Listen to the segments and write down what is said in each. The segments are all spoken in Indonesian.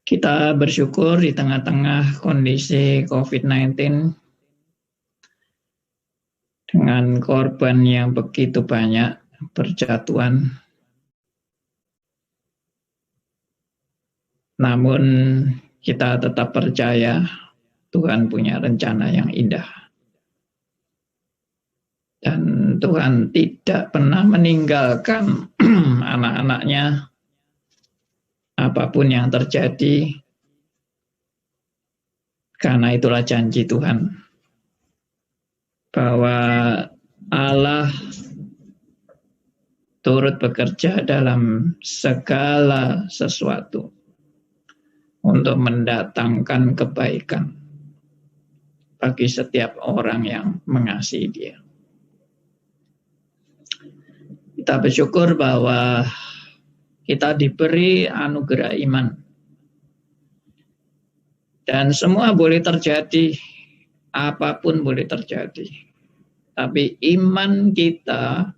Kita bersyukur di tengah-tengah kondisi COVID-19 dengan korban yang begitu banyak berjatuhan. Namun kita tetap percaya Tuhan punya rencana yang indah. Dan Tuhan tidak pernah meninggalkan anak-anaknya apapun yang terjadi, karena itulah janji Tuhan bahwa Allah turut bekerja dalam segala sesuatu untuk mendatangkan kebaikan bagi setiap orang yang mengasihi Dia. Kita bersyukur bahwa kita diberi anugerah iman. Dan semua boleh terjadi, apapun boleh terjadi. Tapi iman kita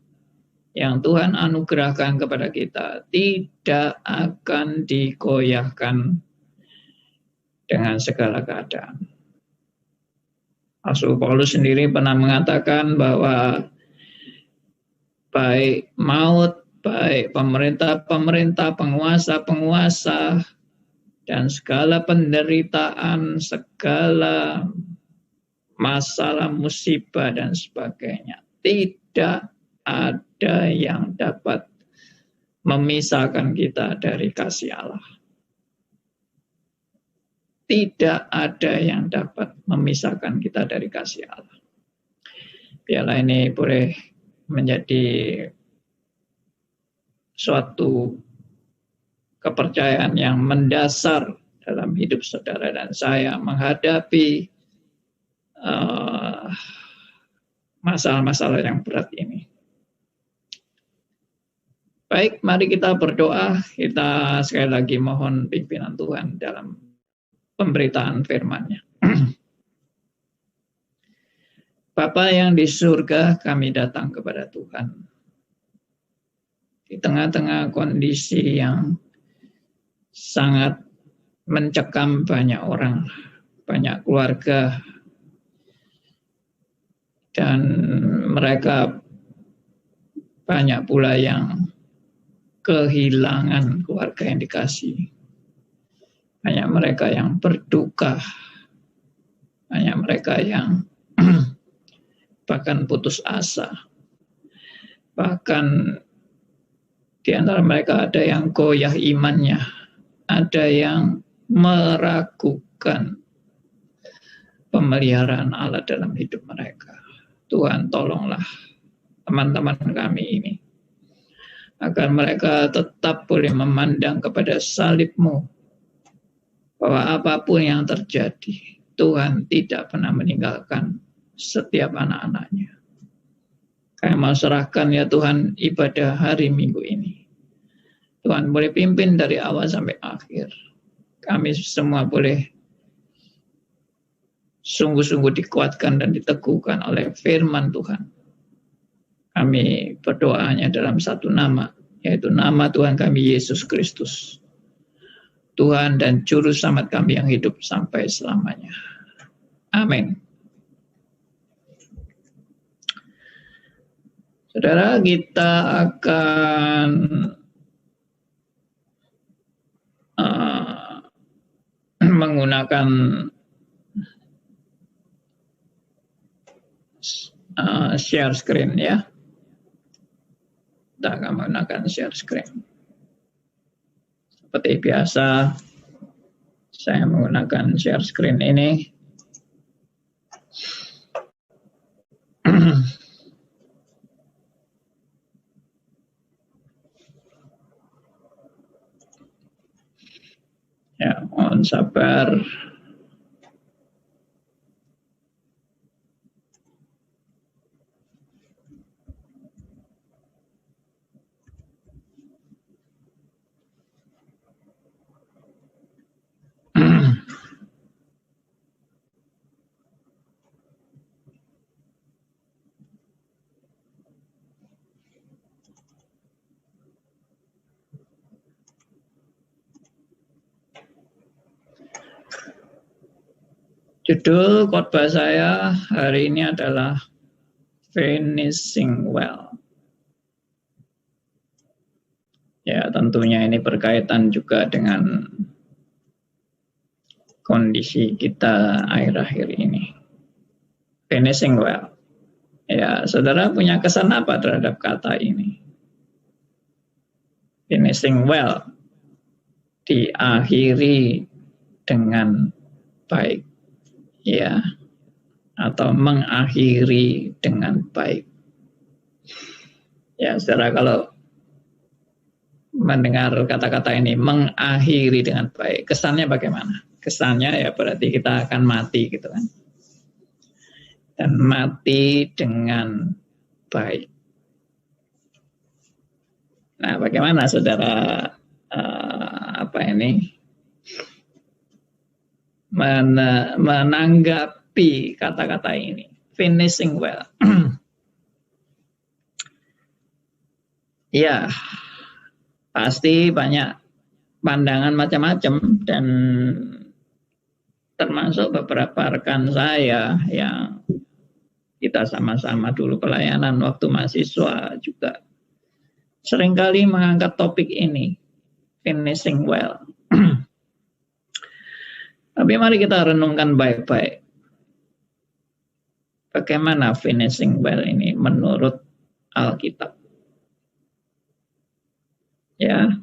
yang Tuhan anugerahkan kepada kita tidak akan digoyahkan dengan segala keadaan. Rasul Paulus sendiri pernah mengatakan bahwa baik maut, baik pemerintah-pemerintah, penguasa-penguasa, dan segala penderitaan, segala masalah, musibah, dan sebagainya, tidak ada yang dapat memisahkan kita dari kasih Allah. Tidak ada yang dapat memisahkan kita dari kasih Allah. Biarlah ini boleh menjadi suatu kepercayaan yang mendasar dalam hidup saudara dan saya menghadapi masalah-masalah yang berat ini. Baik, mari kita berdoa. Kita sekali lagi mohon pimpinan Tuhan dalam pemberitaan firman-Nya. Bapa yang di surga, kami datang kepada Tuhan. Di tengah-tengah kondisi yang sangat mencekam banyak orang, banyak keluarga, dan mereka banyak pula yang kehilangan keluarga yang dikasihi. Banyak mereka yang berduka, banyak mereka yang bahkan putus asa. Bahkan di antara mereka ada yang goyah imannya, ada yang meragukan pemeliharaan Allah dalam hidup mereka. Tuhan, tolonglah teman-teman kami ini, agar mereka tetap boleh memandang kepada salib-Mu, bahwa apapun yang terjadi, Tuhan tidak pernah meninggalkan setiap anak-anaknya. Kami mau serahkan ya Tuhan ibadah hari Minggu ini. Tuhan boleh pimpin dari awal sampai akhir. Kami semua boleh sungguh-sungguh dikuatkan dan diteguhkan oleh firman Tuhan. Kami berdoa hanya dalam satu nama, yaitu nama Tuhan kami Yesus Kristus, Tuhan dan Juru Selamat kami yang hidup sampai selamanya. Amin. Saudara, kita akan menggunakan share screen ya. Kita akan menggunakan share screen. Seperti biasa, saya menggunakan share screen ini. Ya, mohon sabar. Judul khotbah saya hari ini adalah Finishing Well. Ya, tentunya ini berkaitan juga dengan kondisi kita akhir-akhir ini. Finishing well. Ya, saudara punya kesan apa terhadap kata ini? Finishing well. Diakhiri dengan baik. Ya, atau mengakhiri dengan baik. Ya, saudara, kalau mendengar kata-kata ini, mengakhiri dengan baik, kesannya bagaimana? Kesannya ya berarti kita akan mati gitu kan. Dan mati dengan baik. Nah, bagaimana saudara menanggapi kata-kata ini, finishing well? Ya, pasti banyak pandangan macam-macam, dan termasuk beberapa rekan saya yang kita sama-sama dulu pelayanan waktu mahasiswa juga seringkali mengangkat topik ini, finishing well. Tapi mari kita renungkan baik-baik. Bagaimana finishing well ini menurut Alkitab? Ya.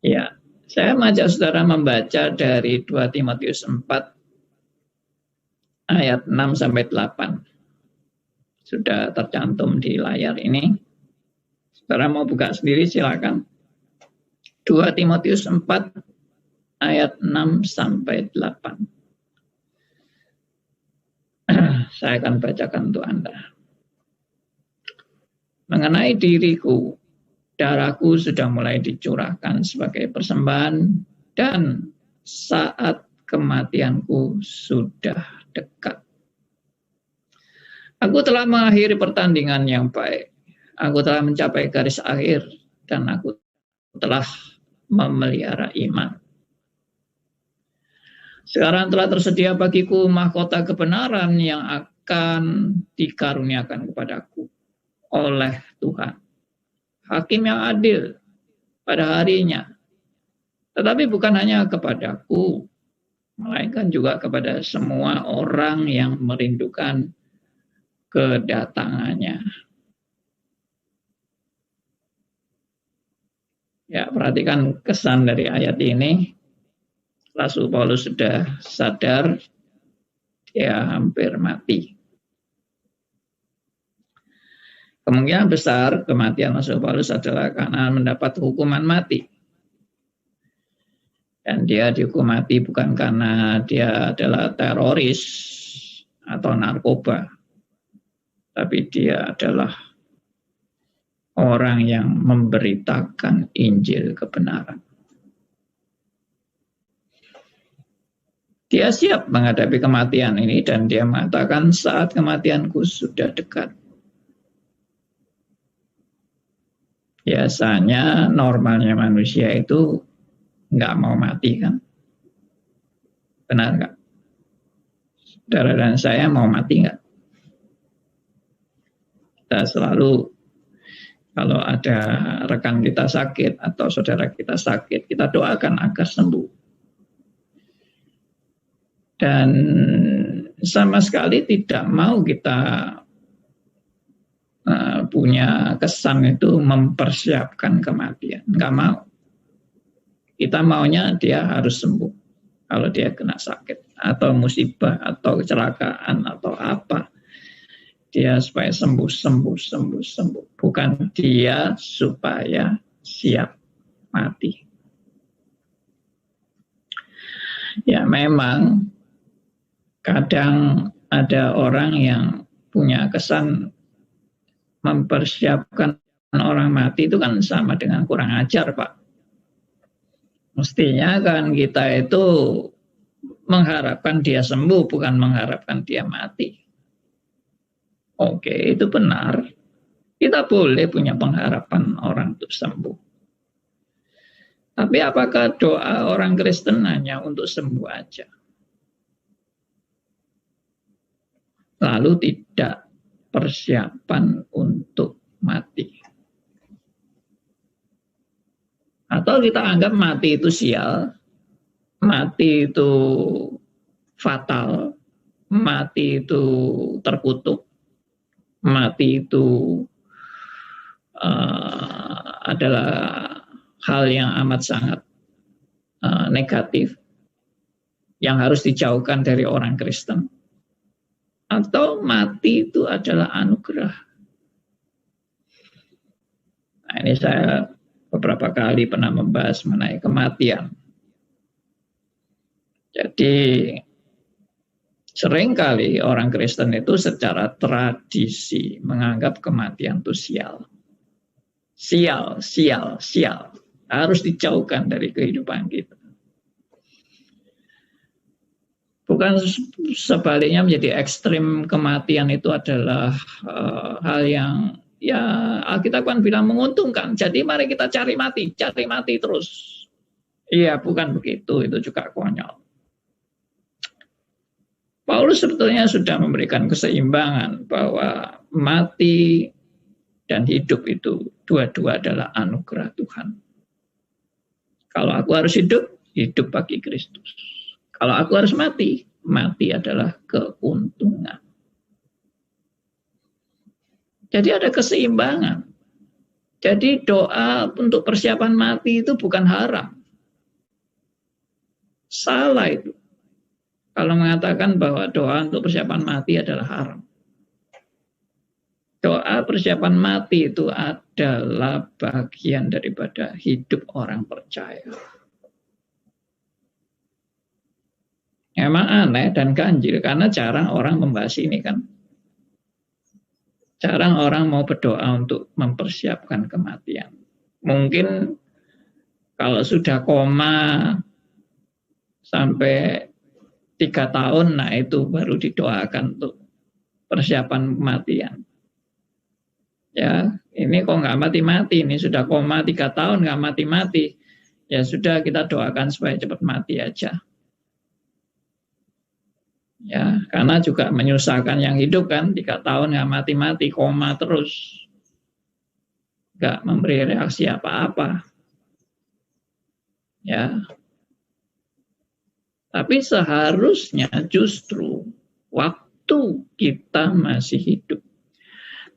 Ya, saya mengajak saudara membaca dari 2 Timotius 4 ayat 6 sampai 8. Sudah tercantum di layar ini. Saudara mau buka sendiri silakan. 2 Timotius 4 ayat 6 sampai 8. Saya akan bacakan untuk Anda. Mengenai diriku, darahku sudah mulai dicurahkan sebagai persembahan, dan saat kematianku sudah dekat. Aku telah mengakhiri pertandingan yang baik. Aku telah mencapai garis akhir, dan aku telah memelihara iman. Sekarang telah tersedia bagiku mahkota kebenaran yang akan dikaruniakan kepadaku oleh Tuhan, Hakim yang adil pada harinya. Tetapi bukan hanya kepadaku, melainkan juga kepada semua orang yang merindukan kedatangannya. Ya, perhatikan kesan dari ayat ini. Rasul Paulus sudah sadar dia hampir mati. Kemungkinan besar kematian Rasul Paulus adalah karena mendapat hukuman mati. Dan dia dihukum mati bukan karena dia adalah teroris atau narkoba, tapi dia adalah orang yang memberitakan Injil kebenaran. Dia siap menghadapi kematian ini, dan dia mengatakan saat kematianku sudah dekat. Biasanya normalnya manusia itu nggak mau mati kan? Benar nggak? Saudara dan saya mau mati nggak? Kita selalu, kalau ada rekan kita sakit atau saudara kita sakit, kita doakan agar sembuh. Dan sama sekali tidak mau kita punya kesan itu mempersiapkan kematian. Nggak mau. Kita maunya dia harus sembuh kalau dia kena sakit atau musibah atau kecelakaan atau apa. Dia supaya sembuh. Bukan dia supaya siap mati. Ya, memang kadang ada orang yang punya kesan mempersiapkan orang mati itu kan sama dengan kurang ajar, Pak. Mestinya kan kita itu mengharapkan dia sembuh, bukan mengharapkan dia mati. Oke, itu benar. Kita boleh punya pengharapan orang untuk sembuh. Tapi apakah doa orang Kristen hanya untuk sembuh aja? Lalu tidak persiapan untuk mati. Atau kita anggap mati itu sial, mati itu fatal, mati itu terkutuk, mati itu adalah hal yang amat sangat negatif yang harus dijauhkan dari orang Kristen. Atau mati itu adalah anugerah. Nah, ini saya beberapa kali pernah membahas mengenai kematian. Jadi seringkali orang Kristen itu secara tradisi menganggap kematian itu sial. Sial, sial, sial. Harus dijauhkan dari kehidupan kita. Bukan sebaliknya menjadi ekstrim kematian itu adalah hal yang ya Alkitab kan bilang menguntungkan. Jadi mari kita cari mati terus. Iya, bukan begitu, itu juga konyol. Paulus sebetulnya sudah memberikan keseimbangan bahwa mati dan hidup itu dua-dua adalah anugerah Tuhan. Kalau aku harus hidup, hidup bagi Kristus. Kalau aku harus mati, mati adalah keuntungan. Jadi ada keseimbangan. Jadi doa untuk persiapan mati itu bukan haram. Salah itu. Kalau mengatakan bahwa doa untuk persiapan mati adalah haram. Doa persiapan mati itu adalah bagian daripada hidup orang percaya. Emang aneh dan ganjil karena jarang orang membahas ini kan. Jarang orang mau berdoa untuk mempersiapkan kematian. Mungkin kalau sudah koma sampai 3 tahun, nah itu baru didoakan untuk persiapan kematian. Ya, ini kok nggak mati-mati, ini sudah koma 3 tahun nggak mati-mati. Ya sudah kita doakan supaya cepat mati aja. Ya, karena juga menyusahkan yang hidup kan, 3 tahun nggak mati-mati, koma terus, nggak memberi reaksi apa-apa. Ya, tapi seharusnya justru waktu kita masih hidup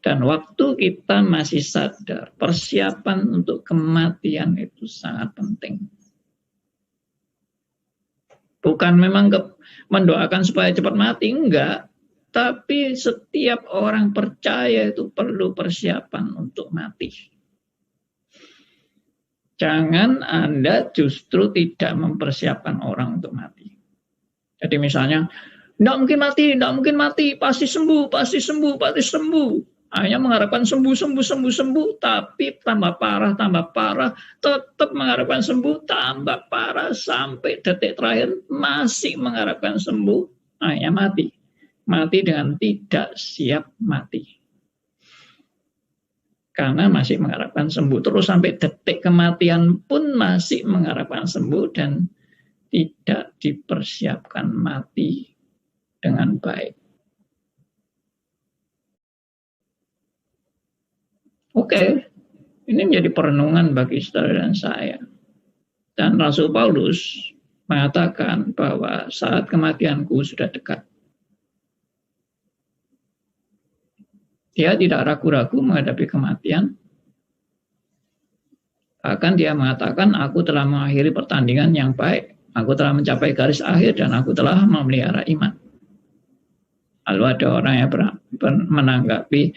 dan waktu kita masih sadar, persiapan untuk kematian itu sangat penting. Bukan memang mendoakan supaya cepat mati, enggak. Tapi setiap orang percaya itu perlu persiapan untuk mati. Jangan Anda justru tidak mempersiapkan orang untuk mati. Jadi misalnya, enggak mungkin mati, pasti sembuh. Hanya mengharapkan sembuh, tapi tambah parah, tetap mengharapkan sembuh, tambah parah, sampai detik terakhir masih mengharapkan sembuh, hanya mati. Mati dengan tidak siap mati. Karena masih mengharapkan sembuh, terus sampai detik kematian pun masih mengharapkan sembuh dan tidak dipersiapkan mati dengan baik. Oke, ini menjadi perenungan bagi saudara dan saya. Dan Rasul Paulus mengatakan bahwa saat kematianku sudah dekat. Dia tidak ragu-ragu menghadapi kematian. Bahkan dia mengatakan, aku telah mengakhiri pertandingan yang baik. Aku telah mencapai garis akhir dan aku telah memelihara iman. Lalu ada orang yang menanggapi,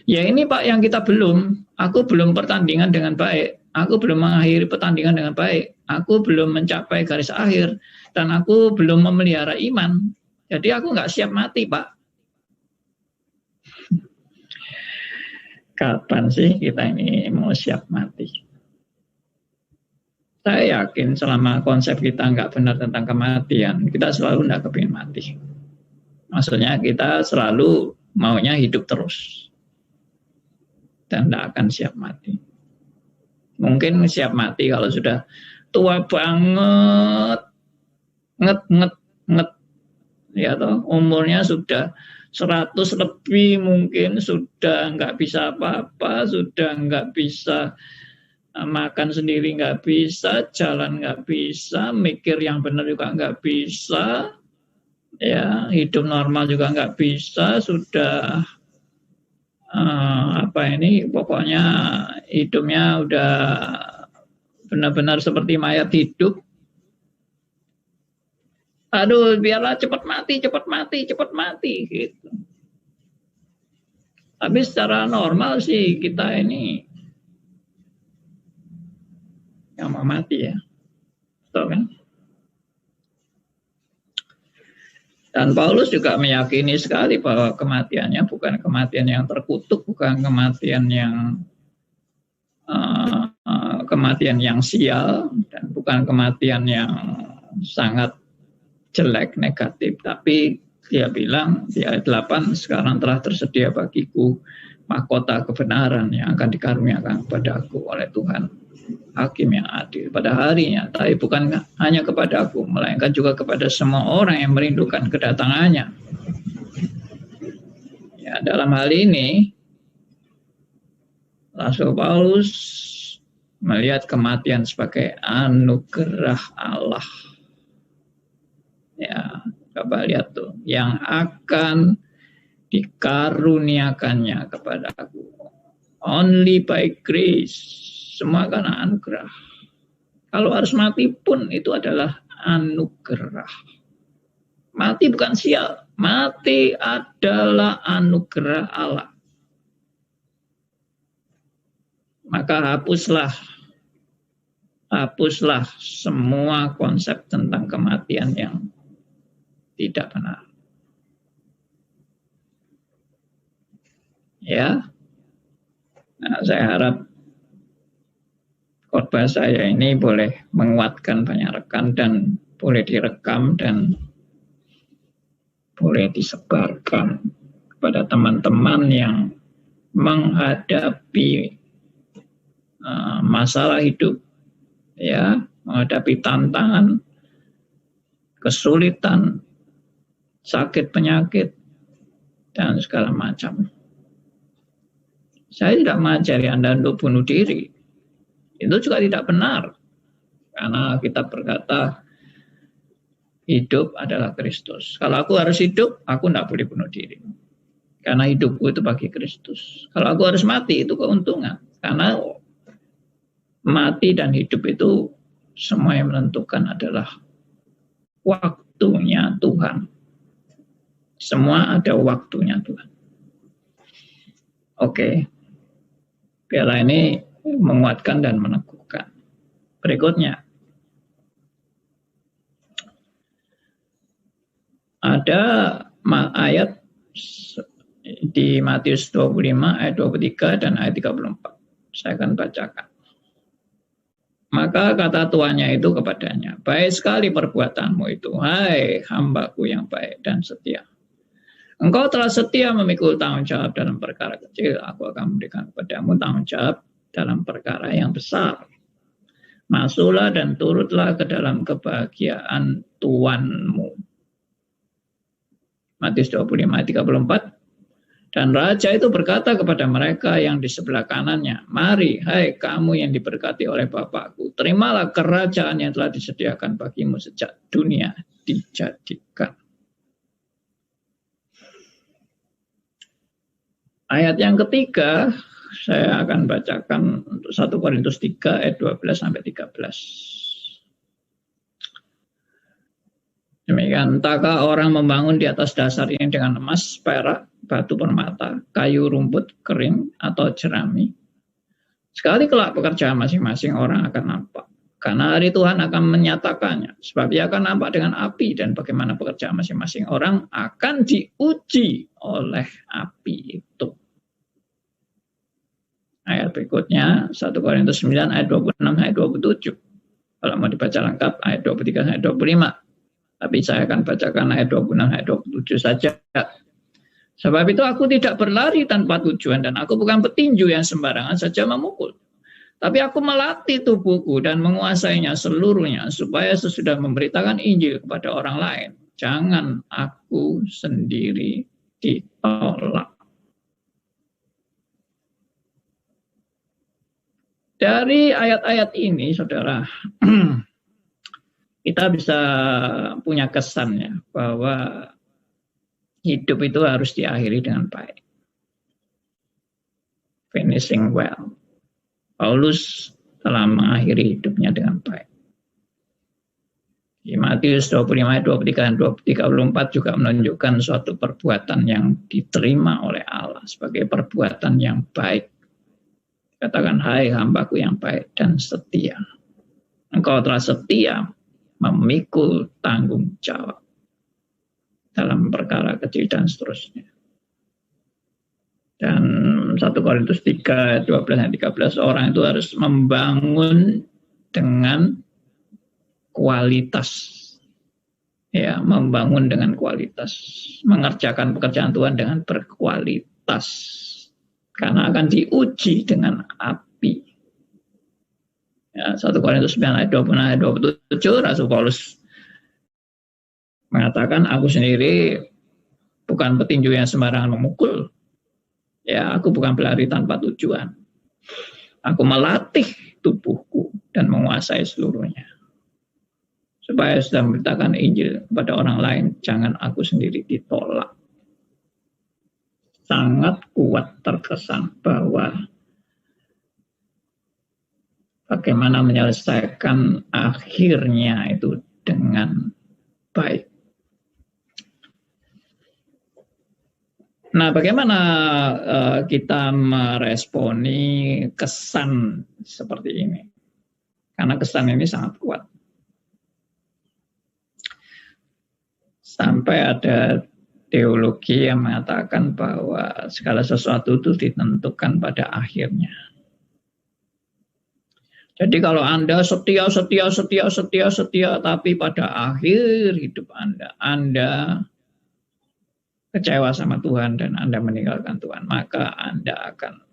ya ini Pak yang kita belum, aku belum pertandingan dengan baik, aku belum mengakhiri pertandingan dengan baik, aku belum mencapai garis akhir, dan aku belum memelihara iman, jadi aku nggak siap mati Pak. Kapan sih kita ini mau siap mati? Saya yakin selama konsep kita nggak benar tentang kematian, kita selalu nggak kepingin mati. Maksudnya kita selalu maunya hidup terus dan tidak akan siap mati. Mungkin siap mati kalau sudah tua banget, nget, ya toh, umurnya sudah 100 lebih mungkin, sudah nggak bisa apa-apa, sudah nggak bisa makan sendiri, nggak bisa, jalan nggak bisa, mikir yang benar juga nggak bisa, ya hidup normal juga nggak bisa, sudah pokoknya hidupnya udah benar-benar seperti mayat hidup. Aduh, biarlah cepat mati gitu. Tapi secara normal sih kita ini yang mau mati ya, betul kan? Dan Paulus juga meyakini sekali bahwa kematiannya bukan kematian yang terkutuk, bukan kematian yang sial, dan bukan kematian yang sangat jelek, negatif. Tapi dia bilang di ayat 8, sekarang telah tersedia bagiku mahkota kebenaran yang akan dikaruniakan kepadaku oleh Tuhan, Hakim yang adil pada harinya. Tapi bukan hanya kepada aku, melainkan juga kepada semua orang yang merindukan kedatangannya. Ya, dalam hal ini Rasul Paulus melihat kematian sebagai anugerah Allah. Ya, coba lihat tuh, yang akan dikaruniakannya kepada aku. Only by grace. Semua karena anugerah. Kalau harus mati pun itu adalah anugerah. Mati bukan sial. Mati adalah anugerah Allah. Maka hapuslah semua konsep tentang kematian yang tidak benar. Ya, nah, saya harap khotbah saya ini boleh menguatkan banyak rekan dan boleh direkam dan boleh disebarkan kepada teman-teman yang menghadapi masalah hidup, ya, menghadapi tantangan, kesulitan, sakit penyakit, dan segala macam. Saya tidak mengajari Anda untuk bunuh diri. Itu juga tidak benar. Karena kita berkata, hidup adalah Kristus. Kalau aku harus hidup, aku tidak boleh bunuh diri. Karena hidupku itu bagi Kristus. Kalau aku harus mati, itu keuntungan. Karena mati dan hidup itu semua yang menentukan adalah waktunya Tuhan. Semua ada waktunya Tuhan. Oke. Piala ini menguatkan dan meneguhkan. Berikutnya. Ada ayat di Matius 25 ayat 23 dan ayat 34. Saya akan bacakan. Maka kata tuannya itu kepadanya, baik sekali perbuatanmu itu, hai hambaku yang baik dan setia. Engkau telah setia memikul tanggung jawab dalam perkara kecil, aku akan memberikan kepadamu tanggung jawab dalam perkara yang besar. Masuklah dan turutlah ke dalam kebahagiaan Tuanmu. Matius 25 ayat 34. Dan raja itu berkata kepada mereka yang di sebelah kanannya, mari, hai kamu yang diberkati oleh Bapakku, terimalah kerajaan yang telah disediakan bagimu sejak dunia dijadikan. Ayat yang ketiga, saya akan bacakan untuk 1 Korintus 3 ayat 12-13. Demikian, entahkah orang membangun di atas dasar ini dengan emas, perak, batu permata, kayu rumput kering, atau jerami. Sekali kelak pekerjaan masing-masing orang akan nampak. Karena hari Tuhan akan menyatakannya. Sebab ia akan nampak dengan api, dan bagaimana pekerjaan masing-masing orang akan diuji oleh api itu. Ayat berikutnya, 1 Korintus 9 ayat 26 ayat 27. Kalau mau dibaca lengkap, ayat 23 ayat 25. Tapi saya akan bacakan ayat 26 ayat 27 saja. Sebab itu aku tidak berlari tanpa tujuan, dan aku bukan petinju yang sembarangan saja memukul. Tapi aku melatih tubuhku dan menguasainya seluruhnya supaya sesudah memberitakan Injil kepada orang lain, jangan aku sendiri ditolak. Dari ayat-ayat ini, saudara, kita bisa punya kesannya bahwa hidup itu harus diakhiri dengan baik. Finishing well. Paulus telah mengakhiri hidupnya dengan baik. Di Matius 25 ayat 23 dan 34 juga menunjukkan suatu perbuatan yang diterima oleh Allah sebagai perbuatan yang baik. Katakan, hai hambaku yang baik dan setia. Engkau telah setia memikul tanggung jawab dalam perkara kecil dan seterusnya. Dan 1 Korintus 3, 12 dan 13, orang itu harus membangun dengan kualitas. Ya, membangun dengan kualitas. Mengerjakan pekerjaan Tuhan dengan berkualitas. Karena akan diuji dengan api. Ya, 1 Korintus 9 ayat 20 ayat 27, Rasul Paulus mengatakan, aku sendiri bukan petinju yang sembarangan memukul. Ya, aku bukan pelari tanpa tujuan. Aku melatih tubuhku dan menguasai seluruhnya. Supaya sudah memberitakan Injil kepada orang lain, jangan aku sendiri ditolak. Sangat kuat terkesan bahwa bagaimana menyelesaikan akhirnya itu dengan baik. Nah, bagaimana kita meresponi kesan seperti ini? Karena kesan ini sangat kuat. Sampai ada teologi yang mengatakan bahwa segala sesuatu itu ditentukan pada akhirnya. Jadi kalau Anda setia, tapi pada akhir hidup Anda kecewa sama Tuhan dan Anda meninggalkan Tuhan, maka Anda akan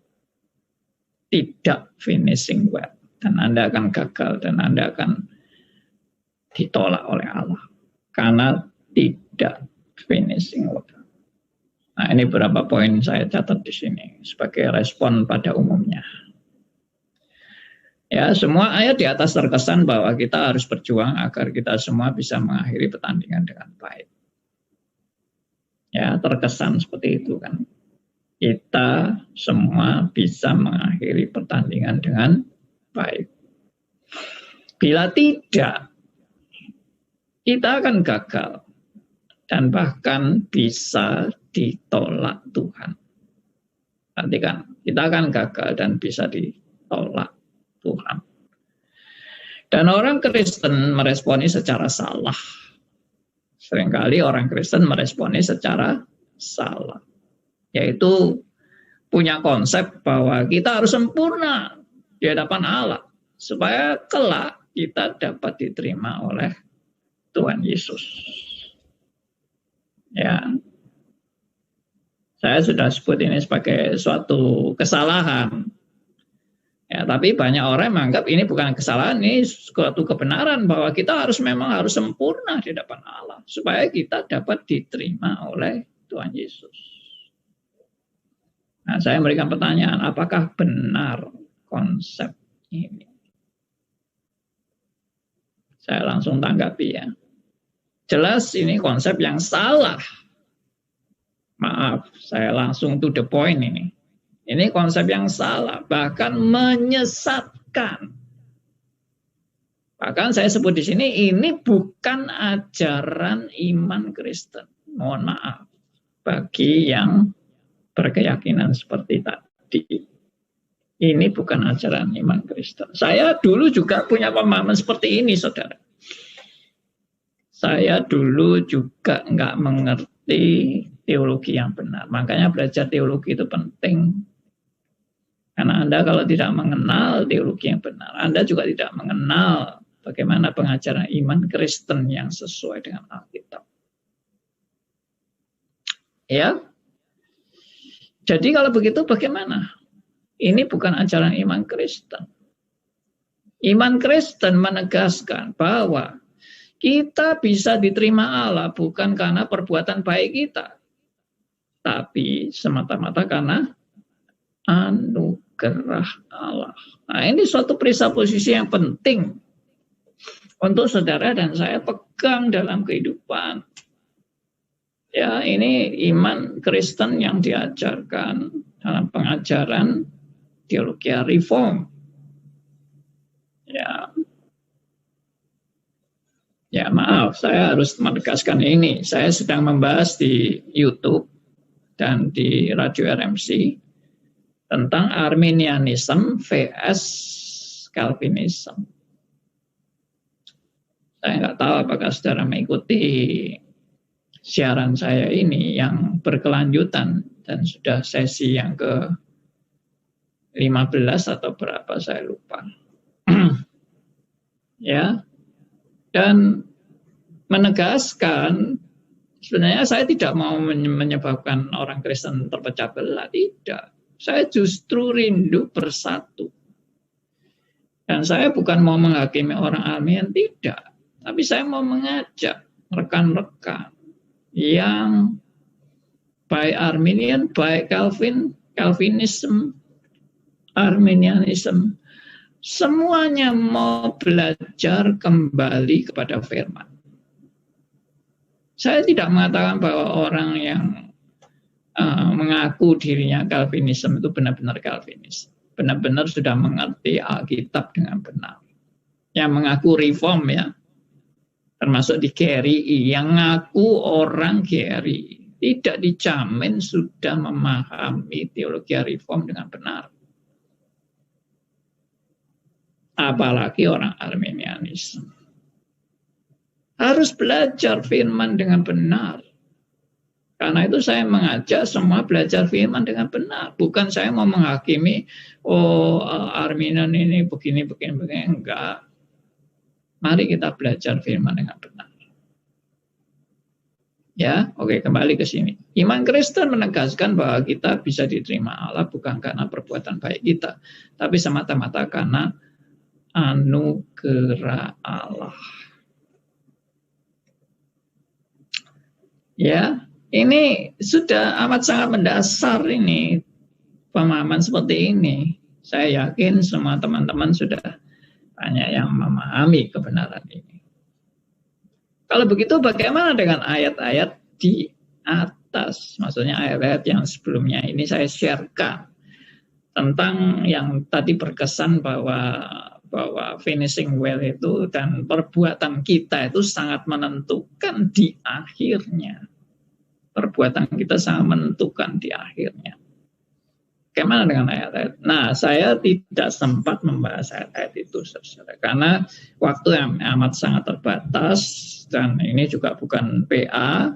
tidak finishing well. Dan Anda akan gagal dan Anda akan ditolak oleh Allah. Karena tidak finishing well. Nah, ini beberapa poin saya catat di sini sebagai respon pada umumnya. Ya, semua ayat di atas terkesan bahwa kita harus berjuang agar kita semua bisa mengakhiri pertandingan dengan baik. Ya, terkesan seperti itu kan. Kita semua bisa mengakhiri pertandingan dengan baik. Bila tidak, kita akan gagal dan bahkan bisa ditolak Tuhan. Nanti kan, kita akan gagal dan bisa ditolak Tuhan. Dan orang Kristen meresponi secara salah. Seringkali orang Kristen meresponi secara salah. Yaitu punya konsep bahwa kita harus sempurna di hadapan Allah. Supaya kelak kita dapat diterima oleh Tuhan Yesus. Ya, saya sudah sebut ini sebagai suatu kesalahan. Ya, tapi banyak orang menganggap ini bukan kesalahan, ini suatu kebenaran bahwa kita memang harus sempurna di hadapan Allah supaya kita dapat diterima oleh Tuhan Yesus. Nah, saya memberikan pertanyaan, apakah benar konsep ini? Saya langsung tanggapi ya. Jelas ini konsep yang salah. Maaf, saya langsung to the point ini. Ini konsep yang salah, bahkan menyesatkan. Bahkan saya sebut di sini, ini bukan ajaran iman Kristen. Mohon maaf, bagi yang berkeyakinan seperti tadi. Ini bukan ajaran iman Kristen. Saya dulu juga punya pemahaman seperti ini, saudara. Saya dulu juga nggak mengerti teologi yang benar. Makanya belajar teologi itu penting. Karena Anda kalau tidak mengenal teologi yang benar, Anda juga tidak mengenal bagaimana pengajaran iman Kristen yang sesuai dengan Alkitab. Ya. Jadi kalau begitu bagaimana? Ini bukan ajaran iman Kristen. Iman Kristen menegaskan bahwa kita bisa diterima Allah bukan karena perbuatan baik kita, tapi semata-mata karena anugerah Allah. Nah, ini suatu presupposisi yang penting untuk saudara dan saya pegang dalam kehidupan. Ya, ini iman Kristen yang diajarkan dalam pengajaran teologi reform. Ya maaf, saya harus menegaskan ini. Saya sedang membahas di YouTube dan di Radio RMC tentang Arminianism vs Calvinism. Saya nggak tahu apakah saudara mengikuti siaran saya ini yang berkelanjutan dan sudah sesi yang ke-15 atau berapa saya lupa. Ya, dan menegaskan sebenarnya saya tidak mau menyebabkan orang Kristen terpecah belah, tidak. Saya justru rindu bersatu. Dan saya bukan mau menghakimi orang Arminian, tidak. Tapi saya mau mengajak rekan-rekan yang baik Arminian, baik Calvinism, Arminianism, semuanya mau belajar kembali kepada firman. Saya tidak mengatakan bahwa orang yang mengaku dirinya Calvinism itu benar-benar Calvinis. Benar-benar sudah mengerti Alkitab dengan benar. Yang mengaku reform ya, termasuk di GRI, yang ngaku orang GRI, tidak dijamin sudah memahami teologi reform dengan benar. Apalagi orang Arminianisme. Harus belajar firman dengan benar. Karena itu saya mengajak semua belajar firman dengan benar. Bukan saya mau menghakimi, Arminian ini begini. Enggak. Mari kita belajar firman dengan benar. Ya, oke, kembali ke sini. Iman Kristen menegaskan bahwa kita bisa diterima Allah bukan karena perbuatan baik kita, tapi semata-mata karena anugerah Allah. Ya, ini sudah amat sangat mendasar ini pemahaman seperti ini. Saya yakin semua teman-teman sudah banyak yang memahami kebenaran ini. Kalau begitu bagaimana dengan ayat-ayat di atas? Maksudnya ayat-ayat yang sebelumnya ini saya sharekan tentang yang tadi berkesan bahwa finishing well itu dan perbuatan kita itu sangat menentukan di akhirnya. Perbuatan kita sangat menentukan di akhirnya. Bagaimana dengan ayat-ayat? Nah, saya tidak sempat membahas ayat-ayat itu, saudara, karena waktu yang amat sangat terbatas dan ini juga bukan PA,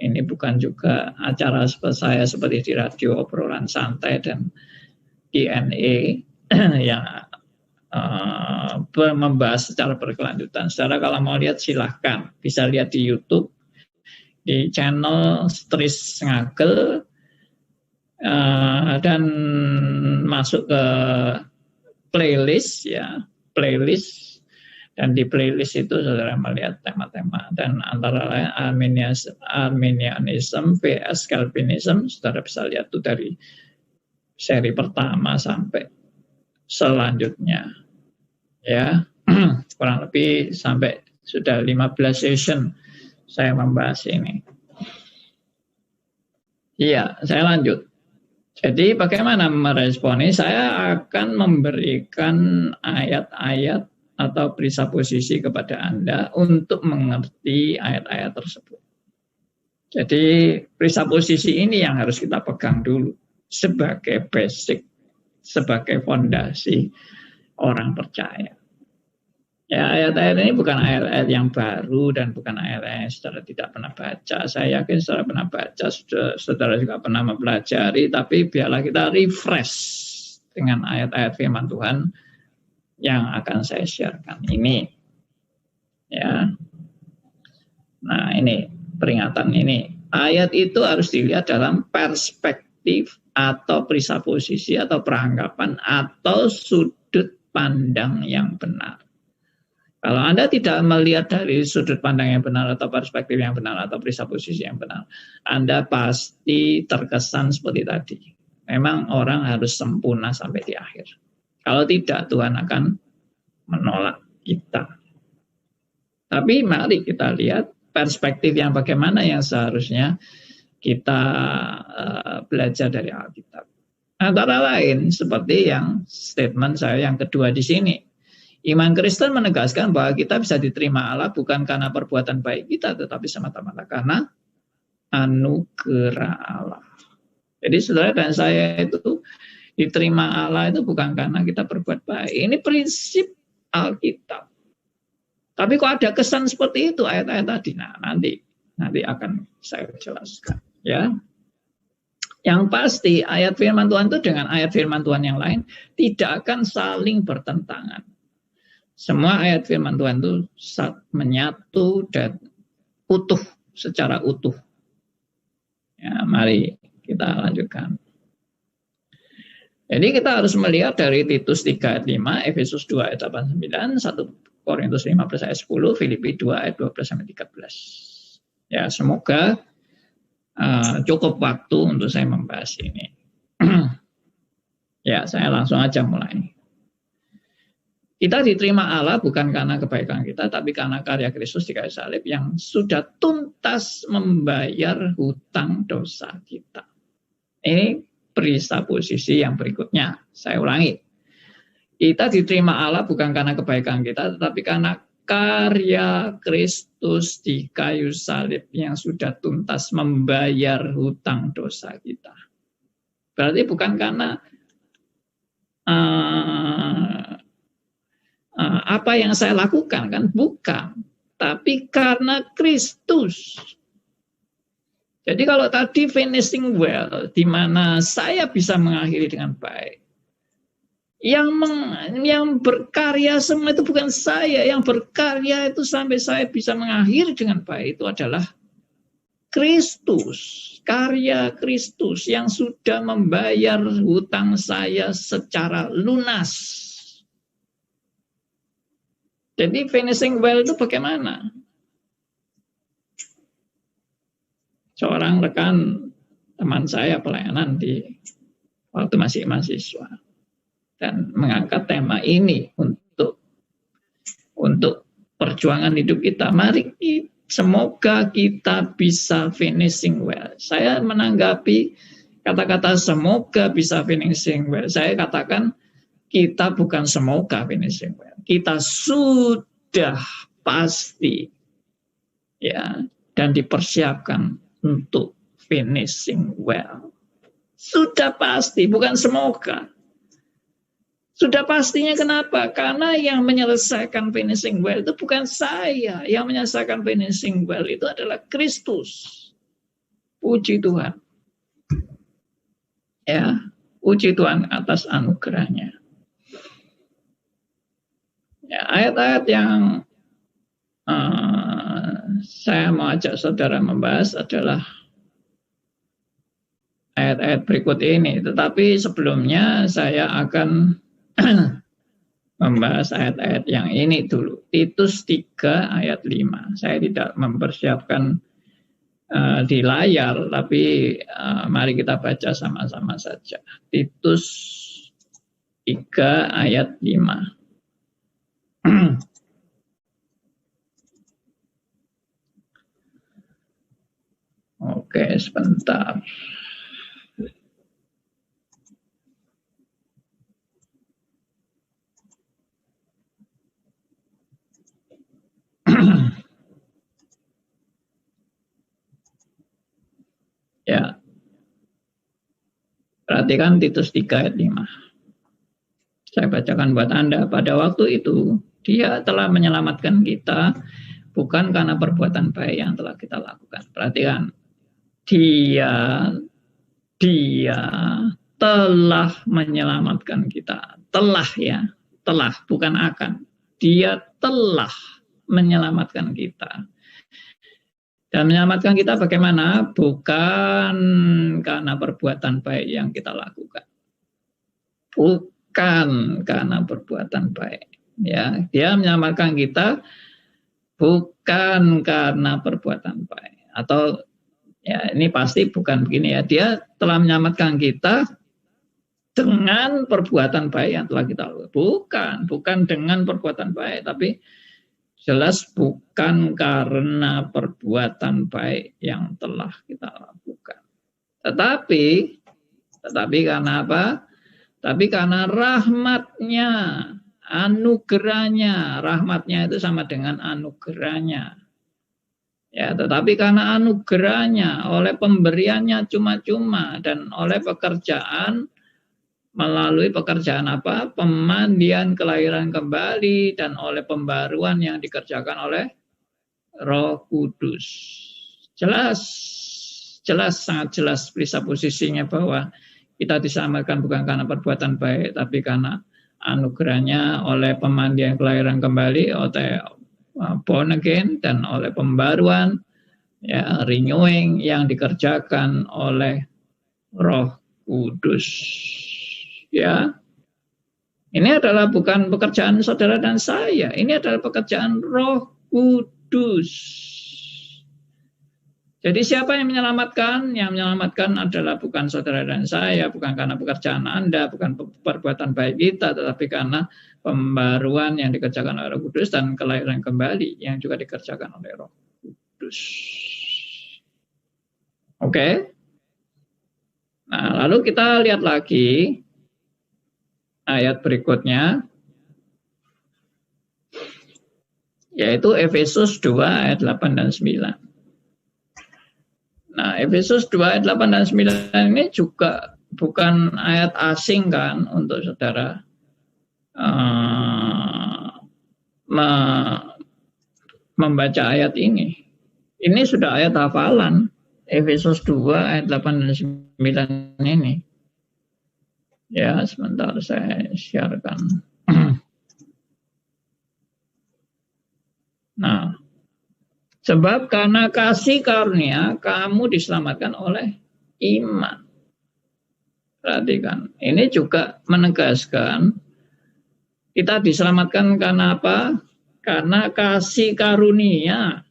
ini bukan juga acara seperti saya seperti di radio obrolan santai dan Q&A yang membahas secara berkelanjutan. Saudara kalau mau lihat silahkan, bisa lihat di YouTube di channel Stris Ngagel dan masuk ke playlist ya, playlist, dan di playlist itu saudara melihat tema-tema dan antara lain Arminianism vs Calvinism. Saudara bisa lihat itu dari seri pertama sampai selanjutnya ya. Kurang lebih sampai sudah 15 session saya membahas ini. Iya, saya lanjut. Jadi bagaimana merespon ini? Saya akan memberikan ayat-ayat atau presupposisi kepada Anda untuk mengerti ayat-ayat tersebut. Jadi presupposisi ini yang harus kita pegang dulu sebagai basic, sebagai fondasi orang percaya. Ya, ayat-ayat ini bukan ayat-ayat yang baru dan bukan ayat-ayat yang saudara tidak pernah baca. Saya yakin saudara pernah baca, saudara juga pernah mempelajari, tapi biarlah kita refresh dengan ayat-ayat firman Tuhan yang akan saya sharekan ini. Ya. Nah, ini peringatan ini. Ayat itu harus dilihat dalam perspektif atau presupposisi atau peranggapan atau sudut pandang yang benar. Kalau Anda tidak melihat dari sudut pandang yang benar atau perspektif yang benar atau presupposisi yang benar, Anda pasti terkesan seperti tadi. Memang orang harus sempurna sampai di akhir. Kalau tidak, Tuhan akan menolak kita. Tapi mari kita lihat perspektif yang bagaimana yang seharusnya kita belajar dari Alkitab. Antara lain seperti yang statement saya yang kedua di sini. Iman Kristen menegaskan bahwa kita bisa diterima Allah bukan karena perbuatan baik kita, tetapi semata-mata karena anugerah Allah. Jadi saudara dan saya itu diterima Allah itu bukan karena kita berbuat baik. Ini prinsip Alkitab. Tapi kok ada kesan seperti itu ayat-ayat tadi? Nah, nanti akan saya jelaskan. Ya, yang pasti ayat firman Tuhan itu dengan ayat firman Tuhan yang lain tidak akan saling bertentangan. Semua ayat firman Tuhan itu menyatu dan utuh, secara utuh. Ya, mari kita lanjutkan. Jadi kita harus melihat dari Titus 3 ayat 5, Efesus 2 ayat 8-9, 1 Korintus 15 ayat 10, Filipi 2 ayat 12-13. Ya, semoga cukup waktu untuk saya membahas ini. Ya, saya langsung aja mulai. Kita diterima Allah bukan karena kebaikan kita, tapi karena karya Kristus di kayu salib yang sudah tuntas membayar hutang dosa kita. Ini presupposisi yang berikutnya. Saya ulangi. Kita diterima Allah bukan karena kebaikan kita, tetapi karena karya Kristus di kayu salib yang sudah tuntas membayar hutang dosa kita. Berarti bukan karena apa yang saya lakukan, kan? Bukan. Tapi karena Kristus. Jadi kalau tadi finishing well, di mana saya bisa mengakhiri dengan baik. Yang berkarya semua itu bukan saya. Yang berkarya itu sampai saya bisa mengakhiri dengan baik itu adalah Kristus. Karya Kristus yang sudah membayar hutang saya secara lunas. Jadi finishing well itu bagaimana? Seorang rekan teman saya pelayanan di waktu masih mahasiswa dan mengangkat tema ini untuk perjuangan hidup kita. Mari semoga kita bisa finishing well. Saya menanggapi kata-kata semoga bisa finishing well. Saya katakan kita bukan semoga finishing well. Kita sudah pasti ya dan dipersiapkan untuk finishing well. Sudah pasti, bukan semoga. Sudah pastinya kenapa? Karena yang menyelesaikan finishing well itu bukan saya. Yang menyelesaikan finishing well itu adalah Kristus. Puji Tuhan. Ya, puji Tuhan atas anugerahnya. Ya, ayat-ayat yang saya mau ajak saudara membahas adalah ayat-ayat berikut ini. Tetapi sebelumnya saya akan membahas ayat-ayat yang ini dulu. Titus 3 ayat 5. Saya tidak mempersiapkan di layar, tapi mari kita baca sama-sama saja. Titus 3 ayat 5. Oke, sebentar. Ya. Perhatikan Titus 3 ayat 5. Saya bacakan buat Anda. Pada waktu itu, Dia telah menyelamatkan kita bukan karena perbuatan baik yang telah kita lakukan. Perhatikan. Dia telah menyelamatkan kita. Telah ya, telah bukan akan. Dia telah menyelamatkan kita. Dan menyelamatkan kita bagaimana? Bukan karena perbuatan baik yang kita lakukan. bukan karena perbuatan baik. Ya, dia menyelamatkan kita bukan karena perbuatan baik. Atau ya ini pasti bukan begini ya. Dia telah menyelamatkan kita dengan perbuatan baik yang telah kita lakukan. Bukan dengan perbuatan baik, tapi jelas bukan karena perbuatan baik yang telah kita lakukan. Tetapi karena apa? Tapi karena rahmatnya, anugerahnya. Rahmatnya itu sama dengan anugerahnya. Ya, tetapi karena anugerahnya, oleh pemberiannya cuma-cuma dan oleh pekerjaan, melalui pekerjaan apa? Pemandian kelahiran kembali dan oleh pembaruan yang dikerjakan oleh Roh Kudus. Jelas, sangat jelas bisa posisinya bahwa kita diselamatkan bukan karena perbuatan baik, tapi karena anugerahnya oleh pemandian kelahiran kembali, oleh born again, dan oleh pembaruan, ya, renewing yang dikerjakan oleh Roh Kudus. Ya, ini adalah bukan pekerjaan saudara dan saya, ini adalah pekerjaan Roh Kudus. Jadi siapa yang menyelamatkan? Yang menyelamatkan adalah bukan saudara dan saya, bukan karena pekerjaan Anda, bukan perbuatan baik kita, tetapi karena pembaruan yang dikerjakan oleh Roh Kudus dan kelahiran kembali yang juga dikerjakan oleh Roh Kudus. Oke? Nah, lalu kita lihat lagi ayat berikutnya, yaitu Efesus 2 ayat 8 dan 9. Nah, Efesus 2 ayat 8 dan 9 ini juga bukan ayat asing kan untuk saudara membaca ayat ini. Ini sudah ayat hafalan, Efesus 2 ayat 8 dan 9 ini. Ya, sebentar saya sharekan. Nah, sebab karena kasih karunia kamu diselamatkan oleh iman. Perhatikan, ini juga menegaskan kita diselamatkan karena apa? Karena kasih karunia.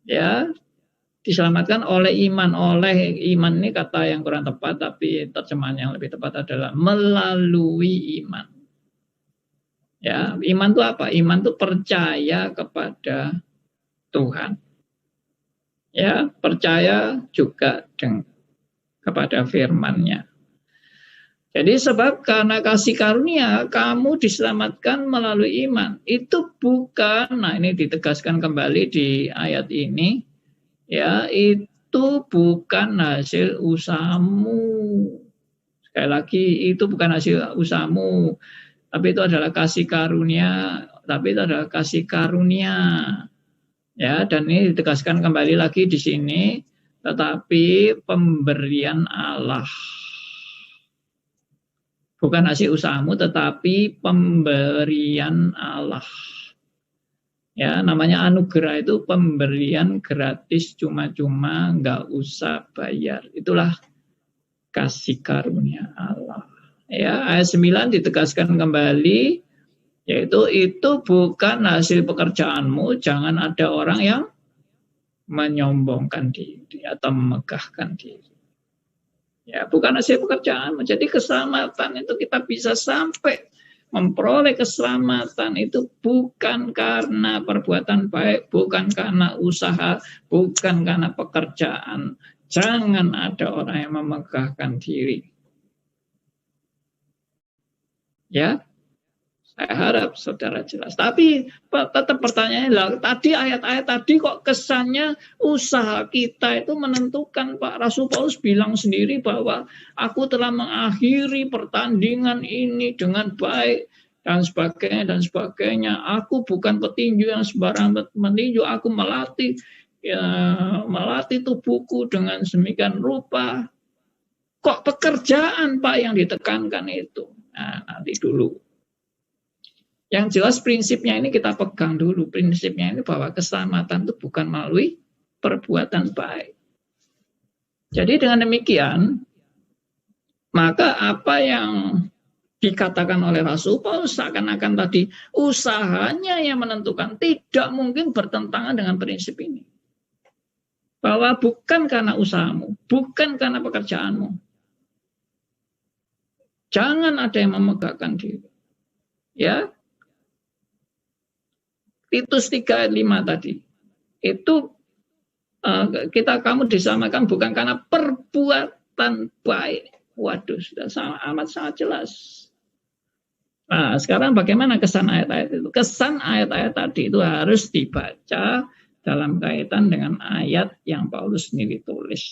Ya, diselamatkan oleh iman. Oleh iman ini kata yang kurang tepat, tapi terjemahan yang lebih tepat adalah melalui iman. Ya, iman itu apa? Iman itu percaya kepada Tuhan. Ya, percaya juga kepada firman-Nya. Jadi sebab karena kasih karunia kamu diselamatkan melalui iman. Itu bukan, nah ini ditegaskan kembali di ayat ini, ya, itu bukan hasil usahamu. Sekali lagi, itu bukan hasil usahamu, tapi itu adalah kasih karunia, Ya, dan ini ditegaskan kembali lagi di sini, tetapi pemberian Allah. Bukan hasil usahamu, tetapi pemberian Allah. Ya, namanya anugerah itu pemberian gratis, cuma-cuma, nggak usah bayar. Itulah kasih karunia Allah. Ya, ayat 9 ditegaskan kembali, yaitu itu bukan hasil pekerjaanmu. Jangan ada orang yang menyombongkan diri atau memegahkan diri. Ya, bukan hasil pekerjaan. Jadi keselamatan itu kita bisa sampai memperoleh keselamatan itu bukan karena perbuatan baik, bukan karena usaha, bukan karena pekerjaan. Jangan ada orang yang memegahkan diri. Ya, saya harap saudara jelas. Tapi tetap pertanyaannya, tadi ayat-ayat tadi kok kesannya usaha kita itu menentukan. Pak Rasul Paulus bilang sendiri bahwa aku telah mengakhiri pertandingan ini dengan baik dan sebagainya. Aku bukan petinju yang sembarangan meninju, aku melatih tubuhku dengan sedemikian rupa. Kok pekerjaan Pak yang ditekankan itu? Nah, nanti dulu. Yang jelas prinsipnya ini kita pegang dulu. Prinsipnya ini bahwa keselamatan itu bukan melalui perbuatan baik. Jadi dengan demikian, maka apa yang dikatakan oleh Rasul Paulus seakan-akan tadi usahanya yang menentukan, tidak mungkin bertentangan dengan prinsip ini. Bahwa bukan karena usahamu, bukan karena pekerjaanmu. Jangan ada yang memegahkan diri. Ya, Titus 3 ayat 5 tadi. Itu kamu disamakan bukan karena perbuatan baik. Waduh, sudah amat sangat jelas. Nah, sekarang bagaimana kesan ayat-ayat itu? Kesan ayat-ayat tadi itu harus dibaca dalam kaitan dengan ayat yang Paulus sendiri tulis.